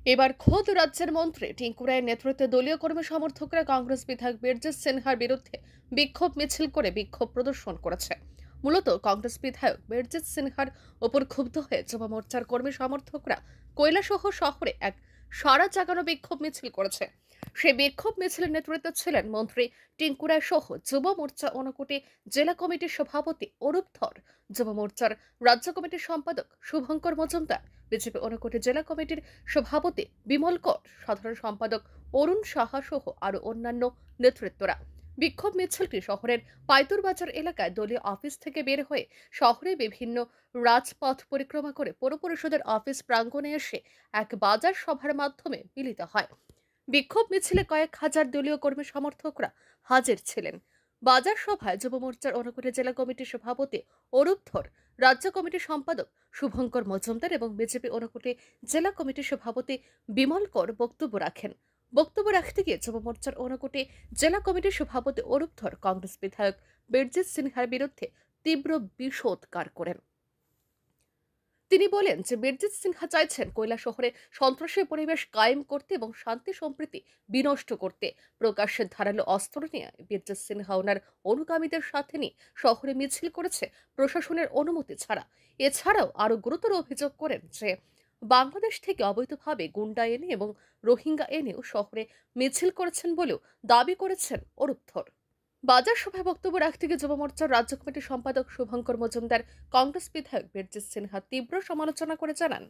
এবার খোদ রাজ্যের মন্ত্রী টিঙ্কু রায়ের নেতৃত্বে দলীয় কর্মী সমর্থকরা কংগ্রেস বিধায়ক বীরজিৎ সিনহার বিরুদ্ধে বিক্ষোভ মিছিল করে বিক্ষোভ প্রদর্শন করেছে। মূলত কংগ্রেস বিধায়ক বীরজিৎ সিনহার ওপর ক্ষুব্ধ হয়ে যুব মোর্চার কর্মী সমর্থকরা কৈলাসহর শহরে এক সারা জাগানো বিক্ষোভ মিছিল করেছে। সেই বিক্ষোভ মিছিলের নেতৃত্বে ছিলেন মন্ত্রী টিঙ্কু রায় সহ যুব মোর্চা ঊনকোটি জেলা কমিটির সভাপতি অরূপ ধর, যুব মোর্চার রাজ্য কমিটির সম্পাদক শুভঙ্কর মজুমদার, বিজেপি ঊনকোটি জেলা কমিটির সভাপতি বিমল কর, সাধারণ সম্পাদক অরুণ সাহা সহ আরো অন্যান্য নেতৃত্বরা। বিক্ষোভ মিছিলটি শহরের পাইতুর বাজার এলাকায় দলীয় অফিস থেকে বের হয়ে শহরে বিভিন্ন রাজপথ পরিক্রমা করে পৌর পরিষদের অফিস প্রাঙ্গণে এসে এক বাজার সভার মাধ্যমে মিলিত হয়। বিক্ষোভ মিছিলে কয়েক হাজার দলীয় কর্মী সমর্থকরা হাজির ছিলেন। বাজার সভায় যুব মোর্চার ঊনকোটি জেলা কমিটির সভাপতি অরূপ ধর, রাজ্য কমিটির সম্পাদক শুভঙ্কর মজুমদার এবং বিজেপি ঊনকোটি জেলা কমিটির সভাপতি বিমল কর বক্তব্য রাখেন। বক্তব্য রাখতে গিয়ে যুব মোর্চার ঊনকোটি জেলা কমিটির সভাপতি অরূপ ধর কংগ্রেস বিধায়ক বীরজিৎ সিনহার বিরুদ্ধে তীব্র বিষোদগার করেন। তিনি বলেন যে বীরজিৎ সিনহা চাইছেন কৈলাসহরে সন্ত্রাসী পরিবেশ কায়েম করতে এবং শান্তি সম্প্রীতি বিনষ্ট করতে। প্রকাশ্যে ধারালো অস্ত্র নিয়ে বীরজিৎ সিনহা ওনার অনুগামীদের সাথে নিয়ে শহরে মিছিল করেছে প্রশাসনের অনুমতি ছাড়া। এছাড়াও আরো গুরুতর অভিযোগ করেন যে বাংলাদেশ থেকে অবৈধভাবে গুন্ডা এনে এবং রোহিঙ্গা এনেও শহরে মিছিল করেছেন বলেও দাবি করেছেন অরূপ ধর। বাজার সভায় বক্তব্য রাখতে গিয়ে যুব মোর্চার রাজ্য কমিটির সম্পাদক শুভঙ্কর মজুমদার কংগ্রেস বিধায়ক বীরজিৎ সিনহা তীব্র সমালোচনা করে জানান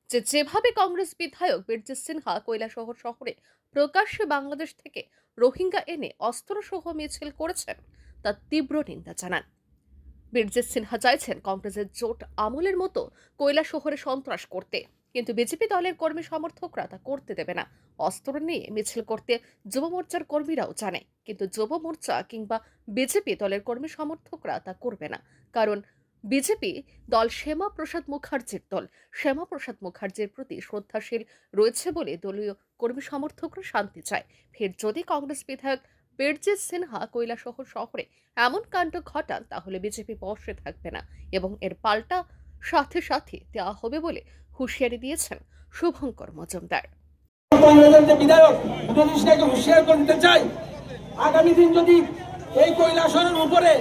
যে যেভাবে কংগ্রেস বিধায়ক বীরজিৎ সিনহা কৈলাসহর শহরে প্রকাশ্যে বাংলাদেশ থেকে রোহিঙ্গা এনে অস্ত্রসহ মিছিল করেছেন তার তীব্র নিন্দা জানান। বীরজিৎ সিনহা চাইছেন কংগ্রেসের জোট আমলের মতো কৈলাসহরে সন্ত্রাস করতে, কিন্তু বিজেপি দলের কর্মী সমর্থকরা তা করতে দেবে না। অস্ত্র নিয়ে মিছিল করতে যুব মোর্চার কর্মীরাও জানে, কিন্তু যুব মোর্চা কিংবা বিজেপি দলের কর্মী সমর্থকরা তা করবে না, কারণ বিজেপি দল শ্যামা প্রসাদ মুখার্জির দল। শ্যামা প্রসাদ মুখার্জির প্রতি শ্রদ্ধাশীল রয়েছে বলে দলীয় কর্মী সমর্থকরা শান্তি চায়। ফের যদি কংগ্রেস বিধায়ক বীরজিৎ সিনহা কৈলাসহর শহরে এমন কাণ্ড ঘটান তাহলে বিজেপি বসে থাকবে না এবং এর পাল্টা সাথে সাথে দেওয়া হবে বলে হুঁশিয়ারি দিয়েছেন শুভঙ্কর মজুমদার। আগামী দিন যদি এই কৈলাসহরের উপরে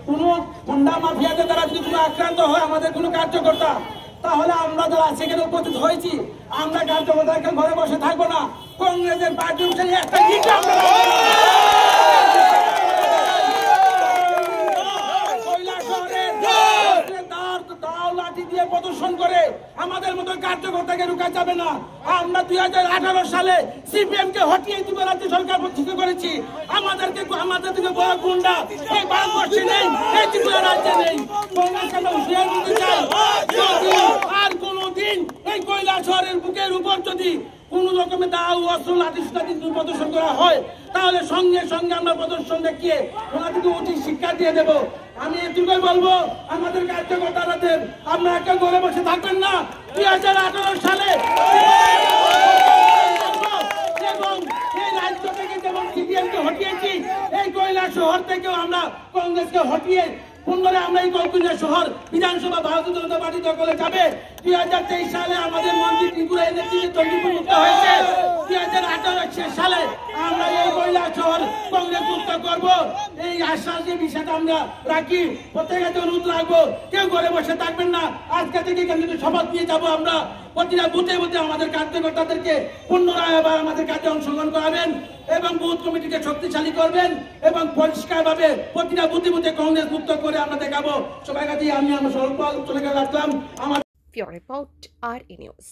কোনো গুন্ডা মাফিয়াদের দ্বারা যদি কোনো আক্রান্ত হয় আমাদের কোনো কার্যকর্তা, তাহলে আমরা যারা সেখানে উপস্থিত হয়েছি আমরা কার্যকর্তাকে ঘরে বসে থাকবো না। কংগ্রেসের পার্টি একটা প্রদর্শন করে আমাদের মতো কার্যকর্তাকে রুখা যাবে না। আমরা 2018 সালে সিপিএম কে হটিয়ে দিব রাজ্য সরকার প্রতিষ্ঠিত করেছি। আমাদের থেকে বড় গুন্ডা এই ভারতবর্ষে নেই, এই ত্রিপুরা রাজ্যে নেই। আর কোনদিন এই কৈলাসহরের বুকের উপর যদি কোন রকমের দাও অস্ত্র লাঠি প্রদর্শন করা হয় তাহলে সঙ্গে সঙ্গে আমরা প্রদর্শন দেখিয়ে ওনাদেরকে উচিত শিক্ষা দিয়ে দেব। আমি এটুকুই বলবো আমাদের কার্যকর্তাদের আপনারা কেউ ঘরে বসে থাকবেন না। 2018 সালে এবং এই রাজ্য থেকে যেমন সিপিএমকে হটিয়েছি এই কৈলাসহর থেকেও আমরা কংগ্রেসকে হটিয়ে পুনরায় আমরা এই কৈলাসহর বিধানসভা ভারতীয় জনতা পার্টি দখলে যাবে। 2023 সালে আমাদের মন্ত্রী টিঙ্কু রায়ের নেতৃত্বে চণ্ডীপুর মুক্ত হয়েছে। 2018 সালে আমরা এই কৈলাসহর কংগ্রেস মুক্ত করবো, এই আশ্বাসের বিষয়টা আমরা রাখি। প্রত্যেকে অনুরোধ রাখবো কেউ ঘরে বসে থাকবেন না। আজকে থেকে কিন্তু শপথ নিয়ে যাবো আমরা। প্রতিটা বুথে বুথে আমাদের কার্যকর্তাদেরকে পুনরায় আবার আমাদের কাজে অংশগ্রহণ করাবেন এবং বুথ কমিটিকে শক্তিশালী করবেন এবং পরিষ্কারভাবে প্রতিটা বুথে বুথে কংগ্রেস মুক্ত করে আমরা দেখাবো। সবাই কাছে আমি আমার স্বল্প চলে গেলাম আমার রিপোর্ট আর নিউজ।